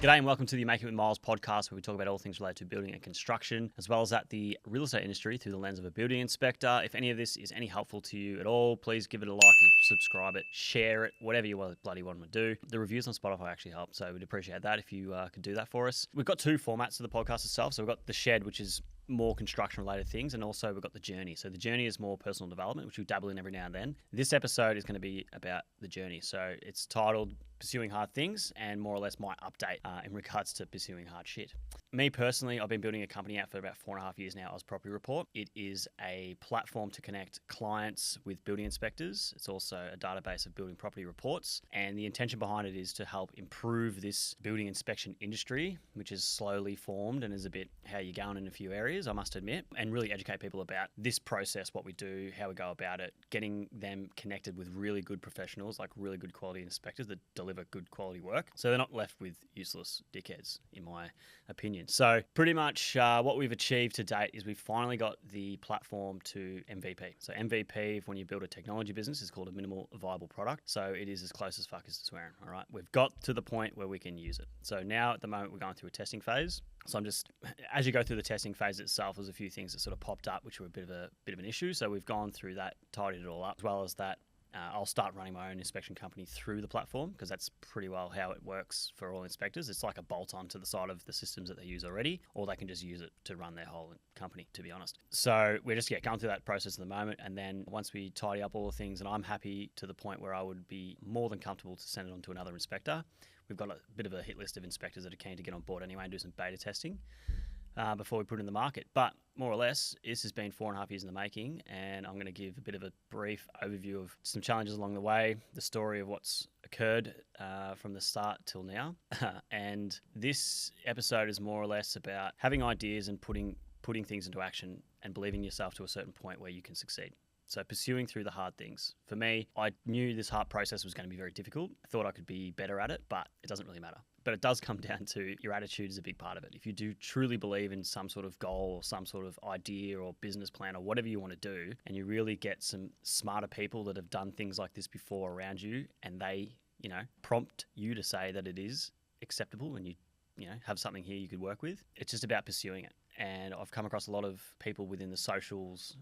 G'day and welcome to the Make It with Myles podcast, where we talk about all things related to building and construction, as well as at the real estate industry through the lens of a building inspector. If any of this is any helpful to you at all, please give it a like, subscribe it, share it, whatever you bloody want to do. The reviews on Spotify actually help, so we'd appreciate that if you could do that for us. We've got two formats to the podcast itself. So we've got the shed, which is more construction related things, and also we've got the journey. So the journey is more personal development, which we dabble in every now and then. This episode is going to be about the journey. So it's titled Pursuing Hard Things, and more or less my update in regards to pursuing hard shit. Me personally, I've been building a company out for about 4.5 years now, Aus Property Report. It is a platform to connect clients with building inspectors. It's also a database of building property reports. And the intention behind it is to help improve this building inspection industry, which is slowly formed and is a bit how you're going in a few areas, I must admit, and really educate people about this process, what we do, how we go about it, getting them connected with really good professionals, like really good quality inspectors that deliver good quality work. So they're not left with useless dickheads, in my opinion. So pretty much what we've achieved to date is we've finally got the platform to MVP. So MVP, when you build a technology business, is called a minimal viable product. So it is as close as fuck as to swearing, all right? We've got to the point where we can use it. So now at the moment we're going through a testing phase. So as you go through the testing phase itself, there's a few things that sort of popped up which were a bit of an issue. So we've gone through that, tidied it all up, as well as that. I'll start running my own inspection company through the platform, because that's pretty well how it works for all inspectors. It's like a bolt-on to the side of the systems that they use already, or they can just use it to run their whole company, to be honest. So we're just going through that process at the moment, and then once we tidy up all the things, and I'm happy to the point where I would be more than comfortable to send it on to another inspector. We've got a bit of a hit list of inspectors that are keen to get on board anyway and do some beta testing before we put it in the market. But more or less, this has been 4.5 years in the making, and I'm going to give a bit of a brief overview of some challenges along the way, the story of what's occurred from the start till now. And this episode is more or less about having ideas and putting things into action and believing yourself to a certain point where you can succeed. So pursuing through the hard things. For me, I knew this hard process was going to be very difficult. I thought I could be better at it, but it doesn't really matter. But it does come down to your attitude is a big part of it. If you do truly believe in some sort of goal or some sort of idea or business plan or whatever you want to do, and you really get some smarter people that have done things like this before around you, and they, prompt you to say that it is acceptable and you have something here you could work with, it's just about pursuing it. And I've come across a lot of people within the socials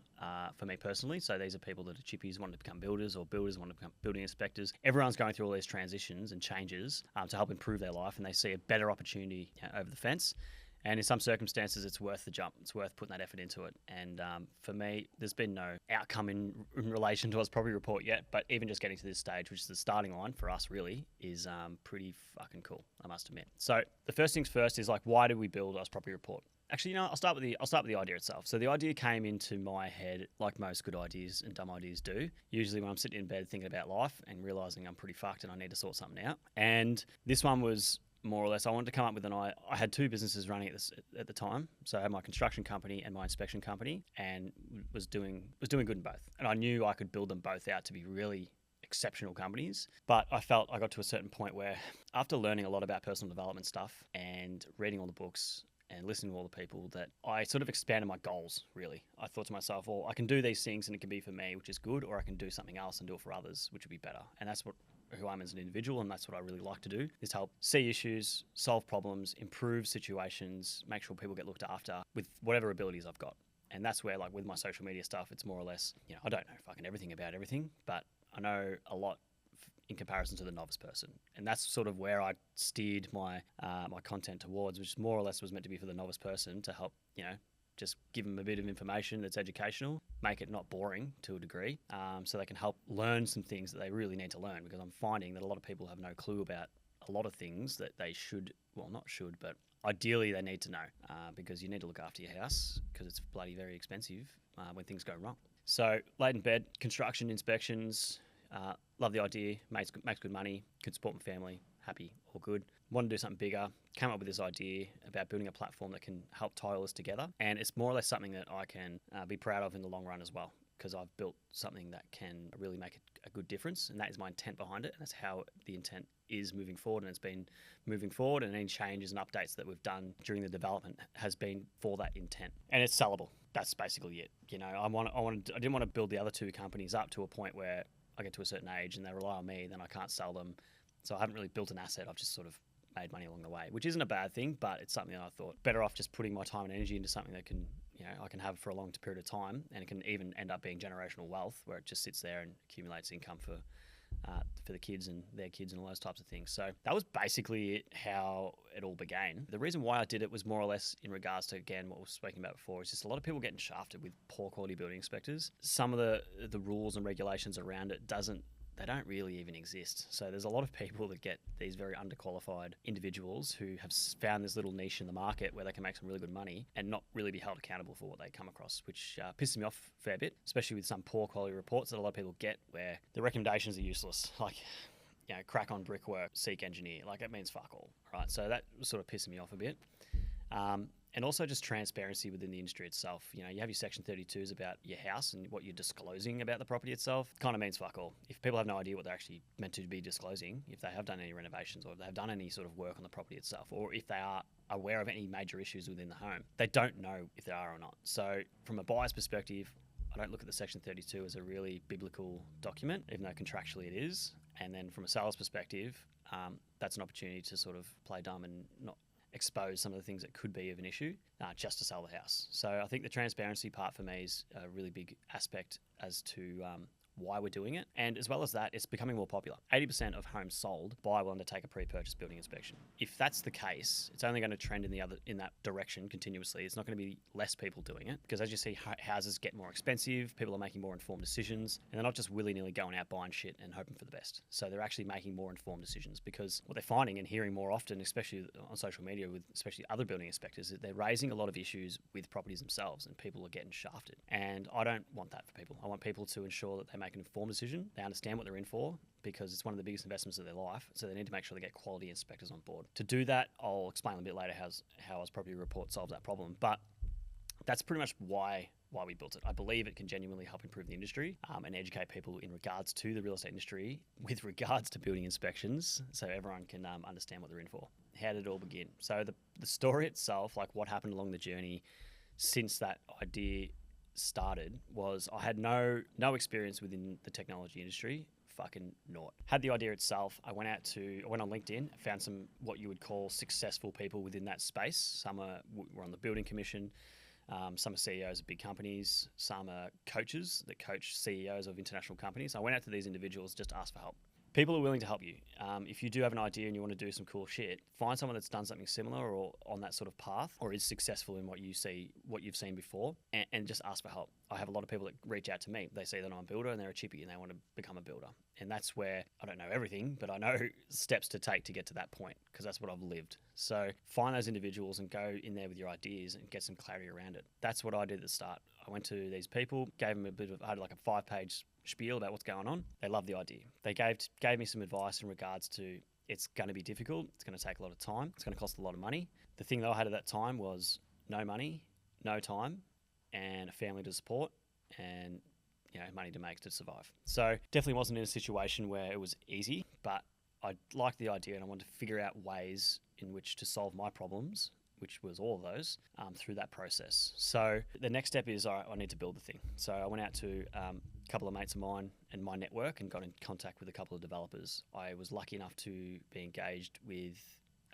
for me personally. So these are people that are chippies, wanting to become builders, or builders want to become building inspectors. Everyone's going through all these transitions and changes to help improve their life, and they see a better opportunity over the fence. And in some circumstances, it's worth the jump. It's worth putting that effort into it. And for me, there's been no outcome in relation to Aus Property Report yet. But even just getting to this stage, which is the starting line for us really, is pretty fucking cool, I must admit. So the first things first is why did we build Aus Property Report? Actually, I'll start with the idea itself. So the idea came into my head like most good ideas and dumb ideas do. Usually when I'm sitting in bed thinking about life and realizing I'm pretty fucked and I need to sort something out. And this one was more or less, I wanted to come up with I had two businesses running at the time. So I had my construction company and my inspection company, and was doing good in both. And I knew I could build them both out to be really exceptional companies. But I felt I got to a certain point where, after learning a lot about personal development stuff and reading all the books and listening to all the people, that I sort of expanded my goals, really. I thought to myself, well, I can do these things and it can be for me, which is good, or I can do something else and do it for others, which would be better. And that's who I am as an individual, and that's what I really like to do, is help see issues, solve problems, improve situations, make sure people get looked after with whatever abilities I've got. And that's where, with my social media stuff, it's more or less, I don't know fucking everything about everything, but I know a lot in comparison to the novice person. And that's sort of where I steered my content towards, which more or less was meant to be for the novice person, to help, just give them a bit of information that's educational, make it not boring to a degree, so they can help learn some things that they really need to learn, because I'm finding that a lot of people have no clue about a lot of things that they but ideally they need to know, because you need to look after your house, because it's bloody very expensive when things go wrong. So laid in bed, construction inspections, love the idea, makes good money, could support my family, happy, all good. Want to do something bigger, came up with this idea about building a platform that can help tie all this together. And it's more or less something that I can be proud of in the long run as well, because I've built something that can really make a good difference. And that is my intent behind it. And that's how the intent is moving forward. And it's been moving forward, and any changes and updates that we've done during the development has been for that intent. And it's sellable. That's basically it. I didn't want to build the other two companies up to a point where I get to a certain age and they rely on me, then I can't sell them. So I haven't really built an asset. I've just sort of made money along the way, which isn't a bad thing, but it's something that I thought better off just putting my time and energy into something that can, I can have for a long period of time, and it can even end up being generational wealth where it just sits there and accumulates income for the kids and their kids and all those types of things. So that was basically how it all began. The reason why I did it was more or less in regards to, again, what we were speaking about before, is just a lot of people getting shafted with poor quality building inspectors. Some of the rules and regulations around it they don't really even exist. So there's a lot of people that get these very underqualified individuals who have found this little niche in the market where they can make some really good money and not really be held accountable for what they come across, which pisses me off a fair bit, especially with some poor quality reports that a lot of people get where the recommendations are useless. Like, crack on brickwork, seek engineer. Like, it means fuck all, right? So that was sort of pissing me off a bit. And also just transparency within the industry itself. You have your Section 32s about your house and what you're disclosing about the property itself. Kind of means fuck all. If people have no idea what they're actually meant to be disclosing, if they have done any renovations or if they have done any sort of work on the property itself, or if they are aware of any major issues within the home, they don't know if there are or not. So from a buyer's perspective, I don't look at the Section 32 as a really biblical document, even though contractually it is. And then from a sales perspective, that's an opportunity to sort of play dumb and not expose some of the things that could be of an issue just to sell the house. So I think the transparency part for me is a really big aspect as to why we're doing it. And as well as that, it's becoming more popular. 80% of homes sold buy will undertake a pre-purchase building inspection. If that's the case, it's only going to trend in that direction continuously. It's not going to be less people doing it, because as you see houses get more expensive, people are making more informed decisions, and they're not just willy-nilly going out buying shit and hoping for the best. So they're actually making more informed decisions, because what they're finding and hearing more often, especially on social media with especially other building inspectors, is they're raising a lot of issues with properties themselves and people are getting shafted. And I don't want that for people. I want people to ensure that they make an informed decision, they understand what they're in for, because it's one of the biggest investments of their life. So they need to make sure they get quality inspectors on board. To do that, I'll explain a bit later how Aus Property Report solves that problem. But that's pretty much why we built it. I believe it can genuinely help improve the industry and educate people in regards to the real estate industry with regards to building inspections, so everyone can understand what they're in for. How did it all begin? So the story itself, like what happened along the journey since that idea started, was I had no experience within the technology industry. Fucking naught. Had the idea itself. I went on LinkedIn, found some what you would call successful people within that space. Some were on the building commission. Some are CEOs of big companies. Some are coaches that coach CEOs of international companies. I went out to these individuals just to ask for help. People are willing to help you. If you do have an idea and you want to do some cool shit, find someone that's done something similar or on that sort of path, or is successful in what you've seen before, and just ask for help. I have a lot of people that reach out to me. They see that I'm a builder and they're a chippy and they want to become a builder. And that's where I don't know everything, but I know steps to take to get to that point, because that's what I've lived. So find those individuals and go in there with your ideas and get some clarity around it. That's what I did at the start. I went to these people, gave them I had like a 5-page spiel about what's going on. They loved the idea. They gave me some advice in regards to, it's going to be difficult. It's going to take a lot of time. It's going to cost a lot of money. The thing that I had at that time was no money, no time, and a family to support, and money to make to survive. So definitely wasn't in a situation where it was easy, but I liked the idea and I wanted to figure out ways in which to solve my problems, which was all of those, through that process. So the next step is, all right, I need to build the thing. So I went out to a couple of mates of mine and my network and got in contact with a couple of developers. I was lucky enough to be engaged with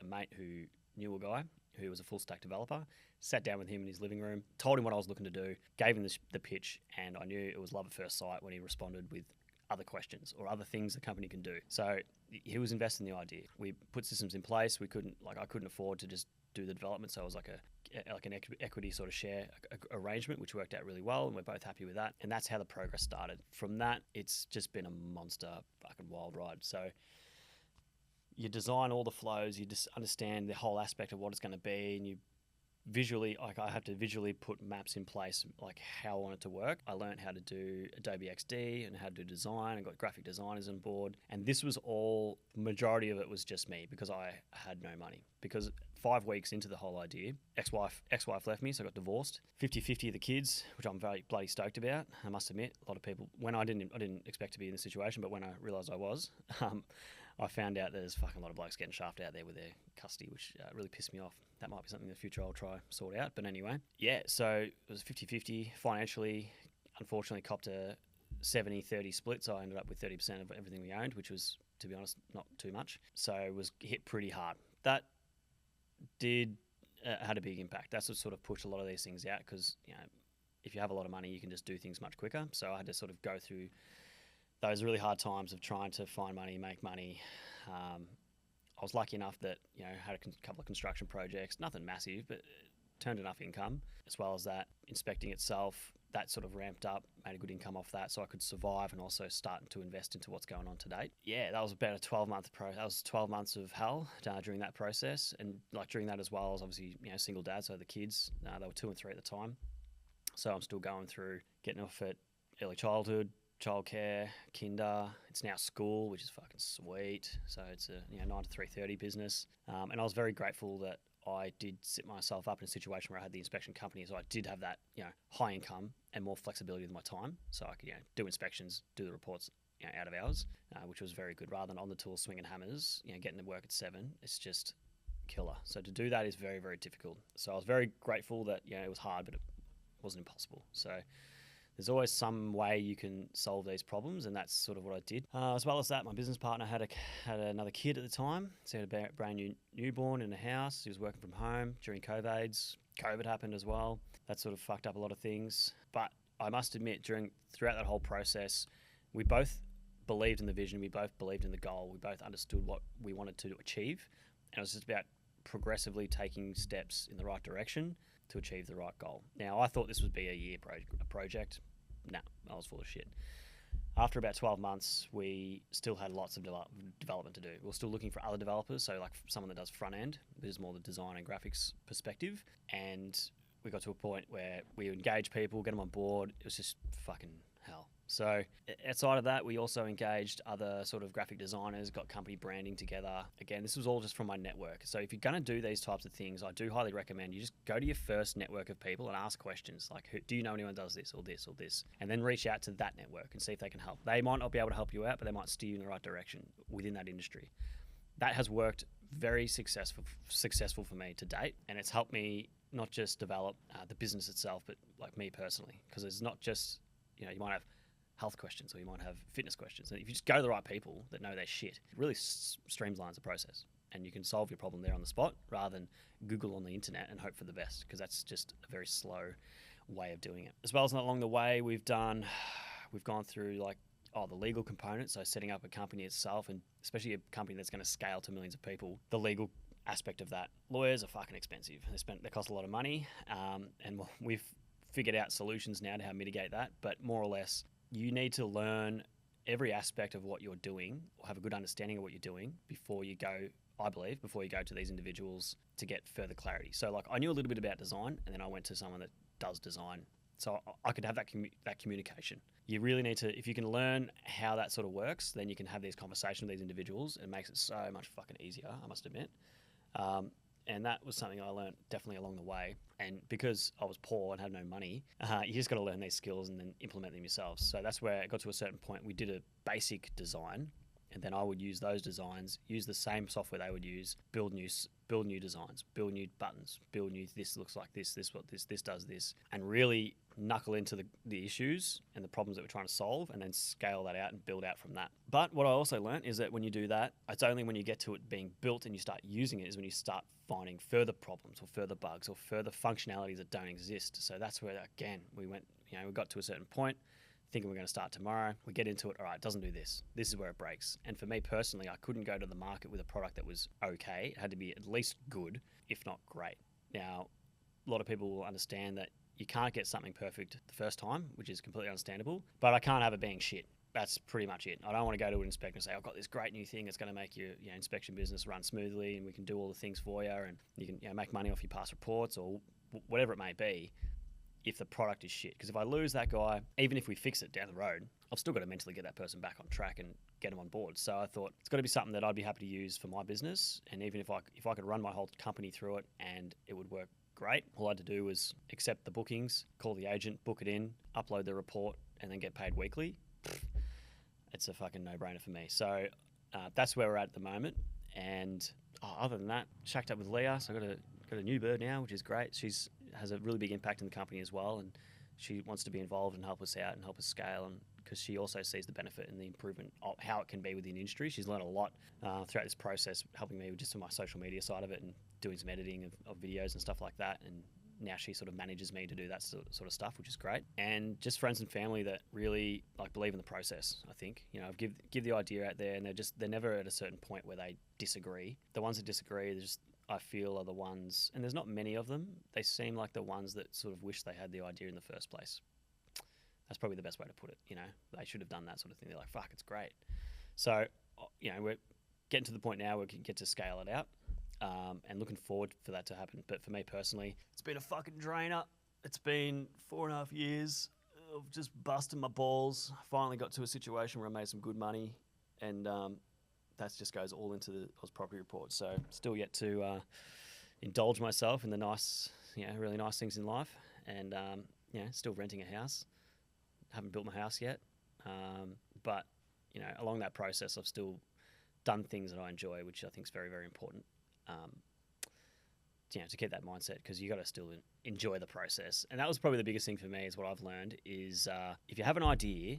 a mate who knew a guy who was a full stack developer, sat down with him in his living room, told him what I was looking to do, gave him the pitch, and I knew it was love at first sight when he responded with other questions or other things the company can do. So he was invested in the idea. We put systems in place. I couldn't afford to just do the development, so it was like an equity sort of share arrangement, which worked out really well, and we're both happy with that. And that's how the progress started. From that, it's just been a monster fucking wild ride. So you design all the flows, you just understand the whole aspect of what it's going to be, and you visually, I have to visually put maps in place, like how I want it to work. I learned how to do Adobe XD and how to do design. I got graphic designers on board. And this was all, majority of it was just me, because I had no money. Because 5 weeks into the whole idea, ex-wife left me, so I got divorced. 50-50 of the kids, which I'm very bloody stoked about. I must admit, a lot of people, when I didn't expect to be in this situation, but when I realised I was, I found out there's fucking a lot of blokes getting shafted out there with their custody, which really pissed me off. That might be something in the future I'll try sort out. But anyway, yeah, so it was 50-50 financially. Unfortunately, copped a 70-30 split, so I ended up with 30% of everything we owned, which was, to be honest, not too much. So it was hit pretty hard that did had a big impact. That's what sort of pushed a lot of these things out because, if you have a lot of money, you can just do things much quicker. So I had to sort of go through those really hard times of trying to find money, make money. I was lucky enough that, had a couple of construction projects, nothing massive, but turned enough income, as well as that inspecting itself. That sort of ramped up, made a good income off that, so I could survive and also start to invest into what's going on to date. Yeah, that was about a 12-month that was 12 months of hell during that process, and like during that as well, I was obviously single dad, so the kids they were 2 and 3 at the time, so I'm still going through getting off at early childhood, childcare, kinder. It's now school, which is fucking sweet. So it's a 9 to 3:30 business, and I was very grateful that I did set myself up in a situation where I had the inspection company, so I did have that high income and more flexibility with my time, so I could do inspections, do the reports out of hours, which was very good. Rather than on the tools swinging hammers, getting to work at 7, it's just killer. So to do that is very, very difficult. So I was very grateful that it was hard, but it wasn't impossible. So there's always some way you can solve these problems, and that's sort of what I did. As well as that, my business partner had another kid at the time. So he had a brand new newborn in the house. He was working from home during COVID happened as well. That sort of fucked up a lot of things. But I must admit, throughout that whole process, we both believed in the vision. We both believed in the goal. We both understood what we wanted to achieve. And it was just about progressively taking steps in the right direction to achieve the right goal. Now, I thought this would be a year project. No, I was full of shit. After about 12 months, we still had lots of development to do. We were still looking for other developers, so like someone that does front end. This is more the design and graphics perspective. And we got to a point where we engage people, get them on board. It was just fucking hell. So outside of that, we also engaged other sort of graphic designers, got company branding together. Again, this was all just from my network. So if you're going to do these types of things, I do highly recommend you just go to your first network of people and ask questions like, do you know anyone does this or this or this? And then reach out to that network and see if they can help. They might not be able to help you out, but they might steer you in the right direction within that industry. That has worked very successful for me to date, and it's helped me not just develop the business itself, but like me personally, because it's not just, you might have health questions or you might have fitness questions. And if you just go to the right people that know their shit, it really streamlines the process, and you can solve your problem there on the spot rather than Google on the internet and hope for the best, because that's just a very slow way of doing it. As well as along the way, we've gone through the legal component, so setting up a company itself, and especially a company that's going to scale to millions of people, the legal aspect of that. Lawyers are fucking expensive. They cost a lot of money, and we've figured out solutions now to how to mitigate that, but more or less, you need to learn every aspect of what you're doing or have a good understanding of what you're doing before you go to these individuals to get further clarity. So I knew a little bit about design, and then I went to someone that does design, so I could have that communication. You really need to, if you can learn how that sort of works, then you can have these conversations with these individuals, and it makes it so much fucking easier, I must admit. And that was something I learned definitely along the way. And because I was poor and had no money, you just got to learn these skills and then implement them yourselves. So that's where it got to a certain point. We did a basic design, and then I would use those designs, use the same software they would use, build new designs, build new buttons, build new, this looks like this does this, and really knuckle into the issues and the problems that we're trying to solve, and then scale that out and build out from that. But what I also learned is that when you do that, it's only when you get to it being built and you start using it is when you start finding further problems or further bugs or further functionalities that don't exist. So that's where, again, we got to a certain point, thinking we're going to start tomorrow. We get into it, all right, it doesn't do this. This is where it breaks. And for me personally, I couldn't go to the market with a product that was okay. It had to be at least good, if not great. Now, a lot of people will understand that you can't get something perfect the first time, which is completely understandable, but I can't have it being shit. That's pretty much it. I don't want to go to an inspector and say, I've got this great new thing that's going to make your inspection business run smoothly, and we can do all the things for you, and you can make money off your past reports or whatever it may be, if the product is shit. Because if I lose that guy, even if we fix it down the road, I've still got to mentally get that person back on track and get them on board. So I thought it's got to be something that I'd be happy to use for my business. And even if I could run my whole company through it and it would work great, all I had to do was accept the bookings, call the agent, book it in, upload the report, and then get paid weekly. It's a fucking no-brainer for me. So that's where we're at the moment. And other than that, shacked up with Leah. So I got a new bird now, which is great. She's has a really big impact in the company as well, and she wants to be involved and help us out and help us scale and because she also sees the benefit and the improvement of how it can be within the industry. She's learned a lot throughout this process, helping me with just my social media side of it and doing some editing of videos and stuff like that. And now she sort of manages me to do that sort of stuff, which is great. And just friends and family that really like believe in the process. I think, you know, give the idea out there, and they're never at a certain point where they disagree. The ones that disagree, I feel, are the ones, and there's not many of them. They seem like the ones that sort of wish they had the idea in the first place. That's probably the best way to put it. You know, they should have done that sort of thing. They're like, fuck, it's great. So, you know, we're getting to the point now where we can get to scale it out, and looking forward for that to happen. But for me personally, it's been a fucking drainer. It's been 4.5 years of just busting my balls. Finally got to a situation where I made some good money, and that just goes all into the Aus Property Report. So still yet to indulge myself in the nice, you know, really nice things in life, and you know, still renting a house. Haven't built my house yet, but you know, along that process, I've still done things that I enjoy, which I think is very, very important. You know, to keep that mindset, because you got to still enjoy the process. And that was probably the biggest thing for me, is what I've learned is if you have an idea,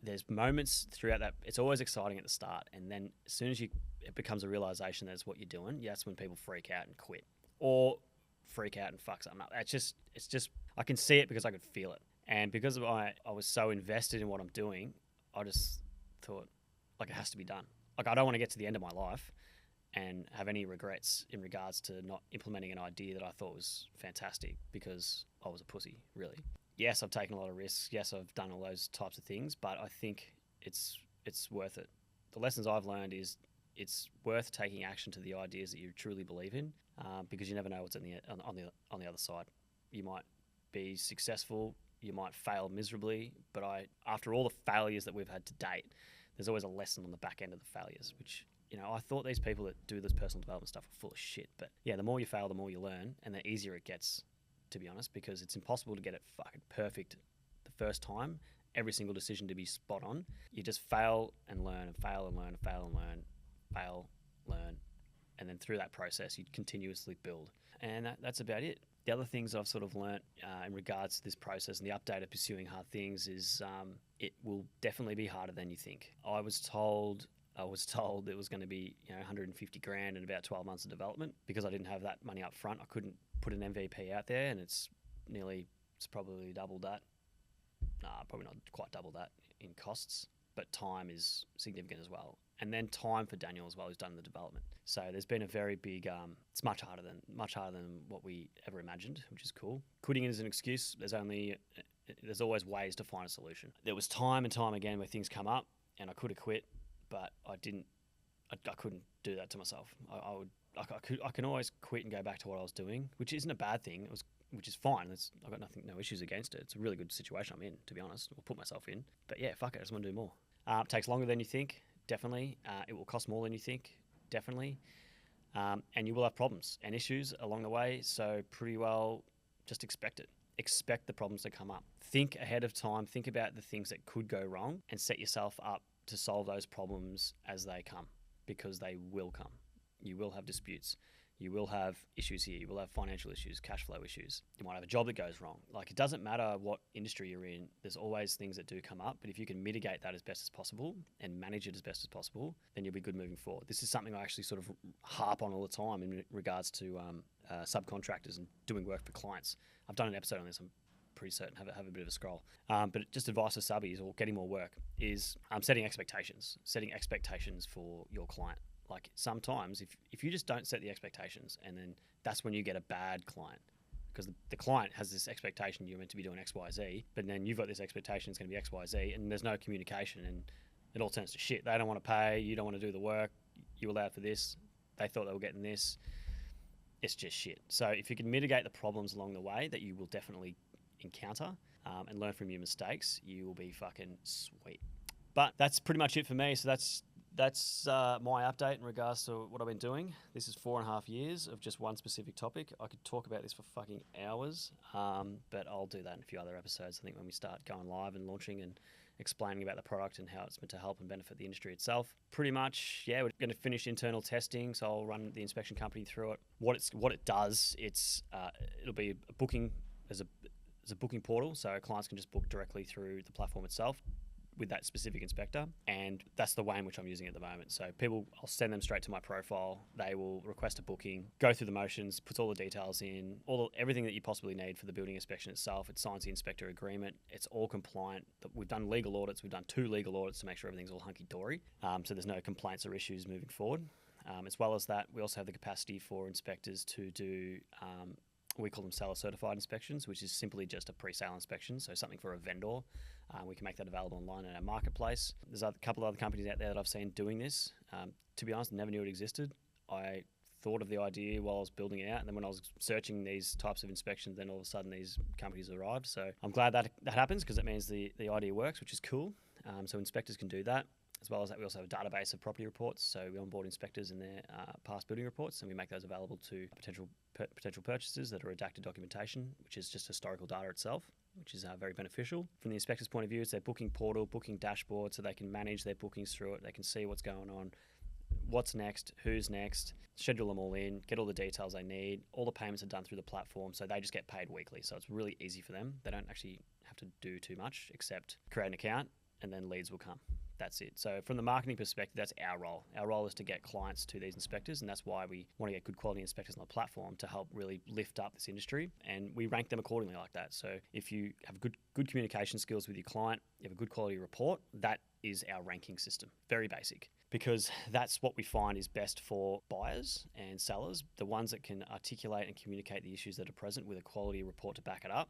there's moments throughout that. It's always exciting at the start, and then as soon as it becomes a realization that's what you're doing, that's when people freak out and quit, or freak out and fuck something up. It's just I can see it because I could feel it. And because I was so invested in what I'm doing, I just thought, like, it has to be done. Like, I don't want to get to the end of my life and have any regrets in regards to not implementing an idea that I thought was fantastic because I was a pussy, really. Yes, I've taken a lot of risks. Yes, I've done all those types of things, but I think it's worth it. The lessons I've learned is it's worth taking action to the ideas that you truly believe in, because you never know what's on the other side. You might be successful, you might fail miserably, but after all the failures that we've had to date, there's always a lesson on the back end of the failures, which, you know, I thought these people that do this personal development stuff are full of shit. But yeah, the more you fail, the more you learn, and the easier it gets, to be honest, because it's impossible to get it fucking perfect the first time, every single decision to be spot on. You just fail and learn and fail and learn and fail and learn, fail, learn, and then through that process, you continuously build. And that's about it. The other things I've sort of learnt in regards to this process and the update of pursuing hard things is it will definitely be harder than you think. I was told it was going to be, you know, 150 grand and about 12 months of development. Because I didn't have that money up front, I couldn't put an MVP out there, and it's probably double that. Probably not quite double that in costs, but time is significant as well. And then time for Daniel as well, who's done the development. So there's been a very big, it's much harder than what we ever imagined, which is cool. Quitting is an excuse. There's always ways to find a solution. There was time and time again where things come up and I could have quit, but I didn't. I couldn't do that to myself. I can always quit and go back to what I was doing, which isn't a bad thing. Which is fine. I've got no issues against it. It's a really good situation I'm in, to be honest. I'll put myself in. But yeah, fuck it. I just want to do more. It takes longer than you think, definitely. It will cost more than you think, definitely. And you will have problems and issues along the way. So pretty well just expect it. Expect the problems to come up. Think ahead of time. Think about the things that could go wrong and set yourself up to solve those problems as they come, because they will come. You will have disputes. You will have issues here. You will have financial issues, cash flow issues. You might have a job that goes wrong. Like, it doesn't matter what industry you're in. There's always things that do come up. But if you can mitigate that as best as possible and manage it as best as possible, then you'll be good moving forward. This is something I actually sort of harp on all the time in regards to subcontractors and doing work for clients. I've done an episode on this. I'm pretty certain. Have a bit of a scroll. But just advice for subbies or getting more work is setting expectations. Setting expectations for your client. Like, sometimes if you just don't set the expectations, and then that's when you get a bad client, because the client has this expectation you're meant to be doing X, Y, Z, but then you've got this expectation it's going to be X, Y, Z, and there's no communication, and it all turns to shit. They don't want to pay, you don't want to do the work, you allowed for this, they thought they were getting this. It's just shit. So if you can mitigate the problems along the way that you will definitely encounter, and learn from your mistakes, you will be fucking sweet. But that's pretty much it for me. So that's my update in regards to what I've been doing. This is 4.5 years of just one specific topic. I could talk about this for fucking hours, but I'll do that in a few other episodes. I think when we start going live and launching and explaining about the product and how it's meant to help and benefit the industry itself. Pretty much, yeah, we're going to finish internal testing, so I'll run the inspection company through it. What it does, it'll be a booking as a booking portal, so clients can just book directly through the platform itself. with that specific inspector, and that's the way in which I'm using it at the moment. So I'll send them straight to my profile. They will request a booking, go through the motions, puts all the details in, everything that you possibly need for the building inspection itself. It signs the inspector agreement. It's all compliant. We've done legal audits. We've done 2 legal audits to make sure everything's all hunky-dory. So there's no complaints or issues moving forward. As well as that, we also have the capacity for inspectors to do we call them seller certified inspections, which is simply just a pre-sale inspection. So something for a vendor. We can make that available online in our marketplace. There's a couple of other companies out there that I've seen doing this. To be honest, never knew it existed. I thought of the idea while I was building it out, and then when I was searching these types of inspections, then all of a sudden these companies arrived. So I'm glad that happens, because it means the idea works, which is cool. So inspectors can do that. As well as that, we also have a database of property reports. So we onboard inspectors in their past building reports, and we make those available to potential purchasers that are redacted documentation, which is just historical data itself, which is very beneficial. From the inspector's point of view, it's their booking portal, booking dashboard, so they can manage their bookings through it. They can see what's going on, what's next, who's next, schedule them all in, get all the details they need. All the payments are done through the platform, so they just get paid weekly. So it's really easy for them. They don't actually have to do too much except create an account, and then leads will come. That's it. So from the marketing perspective, that's our role. Our role is to get clients to these inspectors, and that's why we want to get good quality inspectors on the platform to help really lift up this industry, and we rank them accordingly like that. So if you have good communication skills with your client, you have a good quality report, that is our ranking system. Very basic, because that's what we find is best for buyers and sellers, the ones that can articulate and communicate the issues that are present with a quality report to back it up.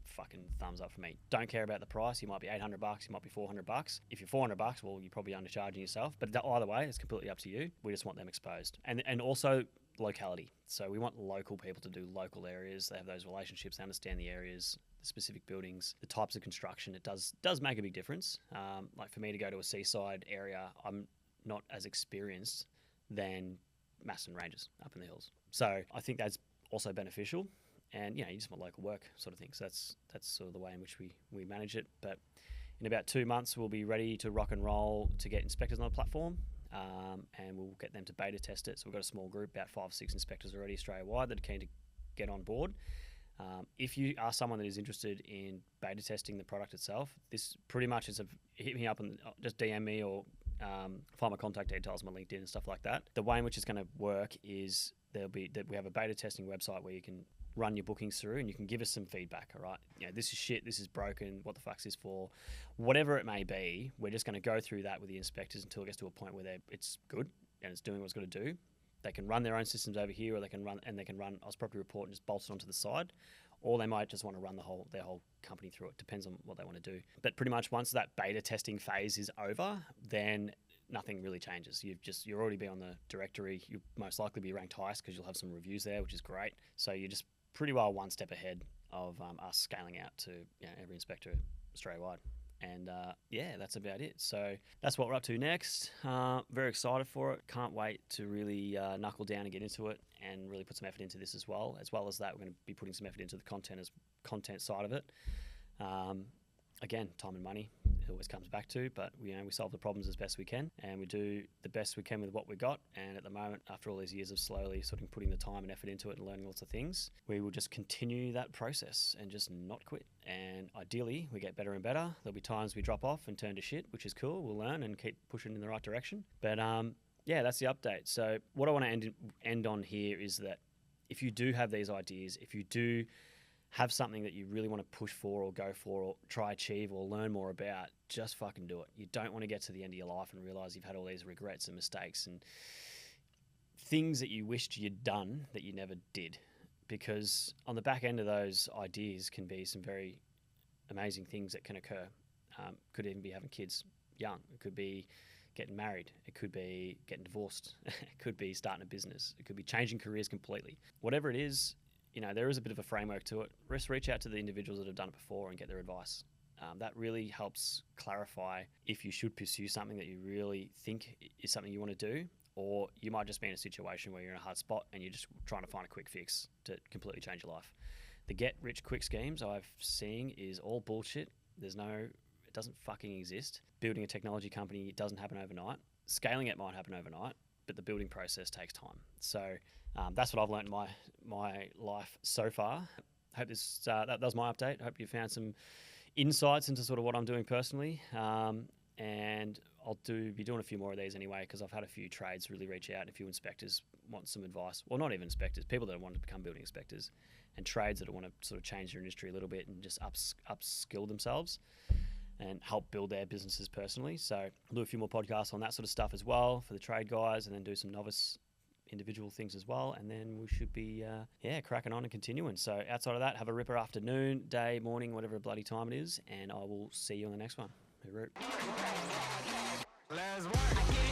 Fucking thumbs up for me. Don't care about the price. You might be $800, you might be $400. If you're $400, well, you're probably undercharging yourself. But either way, it's completely up to you. We just want them exposed, and also locality. So we want local people to do local areas. They have those relationships. They understand the areas, the specific buildings, the types of construction. It does make a big difference. Like for me to go to a seaside area, I'm not as experienced than Maston Ranges up in the hills. So I think that's also beneficial. And, you just want local work sort of thing. So that's sort of the way in which we manage it. But in about 2 months, we'll be ready to rock and roll to get inspectors on the platform, and we'll get them to beta test it. So we've got a small group, about 5 or 6 inspectors already Australia-wide that are keen to get on board. If you are someone that is interested in beta testing the product itself, this pretty much is hit me up and just DM me or find my contact details on my LinkedIn and stuff like that. The way in which it's going to work is we have a beta testing website where you can run your bookings through, and you can give us some feedback. All right, this is shit, this is broken, what the fuck's this for, whatever it may be. We're just going to go through that with the inspectors until it gets to a point where it's good and it's doing what it's got to do. They can run their own systems over here, or they can run Aus Property Report and just bolt it onto the side, or they might just want to run their whole company through it. Depends on what they want to do. But pretty much once that beta testing phase is over, then nothing really changes. You'll already be on the directory. You'll most likely be ranked highest because you'll have some reviews there, which is great. So you're just pretty well one step ahead of us scaling out to every inspector Australia-wide. And that's about it. So that's what we're up to next. Very excited for it. Can't wait to really knuckle down and get into it and really put some effort into this as well. As well as that, we're going to be putting some effort into the content side of it. Again, time and money, it always comes back to, but we solve the problems as best we can, and we do the best we can with what we got. And at the moment, after all these years of slowly sort of putting the time and effort into it and learning lots of things, we will just continue that process and just not quit. And ideally, we get better and better. There'll be times we drop off and turn to shit, which is cool. We'll learn and keep pushing in the right direction. But that's the update. So what I want to end on here is that if you do have these ideas, if you do have something that you really want to push for or go for or try achieve or learn more about, just fucking do it. You don't want to get to the end of your life and realize you've had all these regrets and mistakes and things that you wished you'd done that you never did. Because on the back end of those ideas can be some very amazing things that can occur. Could even be having kids young. It could be getting married. It could be getting divorced. It could be starting a business. It could be changing careers completely. Whatever it is, there is a bit of a framework to it. Just reach out to the individuals that have done it before and get their advice. That really helps clarify if you should pursue something that you really think is something you want to do, or you might just be in a situation where you're in a hard spot and you're just trying to find a quick fix to completely change your life. The get-rich-quick schemes I've seen is all bullshit. It doesn't fucking exist. Building a technology company doesn't happen overnight. Scaling it might happen overnight, but the building process takes time. So that's what I've learned in my life so far. Hope that was my update. Hope you found some insights into sort of what I'm doing personally. And I'll be doing a few more of these anyway, because I've had a few trades really reach out, and a few inspectors want some advice. Well, not even inspectors, people that want to become building inspectors, and trades that want to sort of change their industry a little bit and just upskill themselves and help build their businesses personally. So I'll do a few more podcasts on that sort of stuff as well for the trade guys, and then do some novice individual things as well, and then we should be cracking on and continuing. So outside of that, have a ripper afternoon, day, morning, whatever bloody time it is, and I will see you on the next one. Hooroo. Let's work.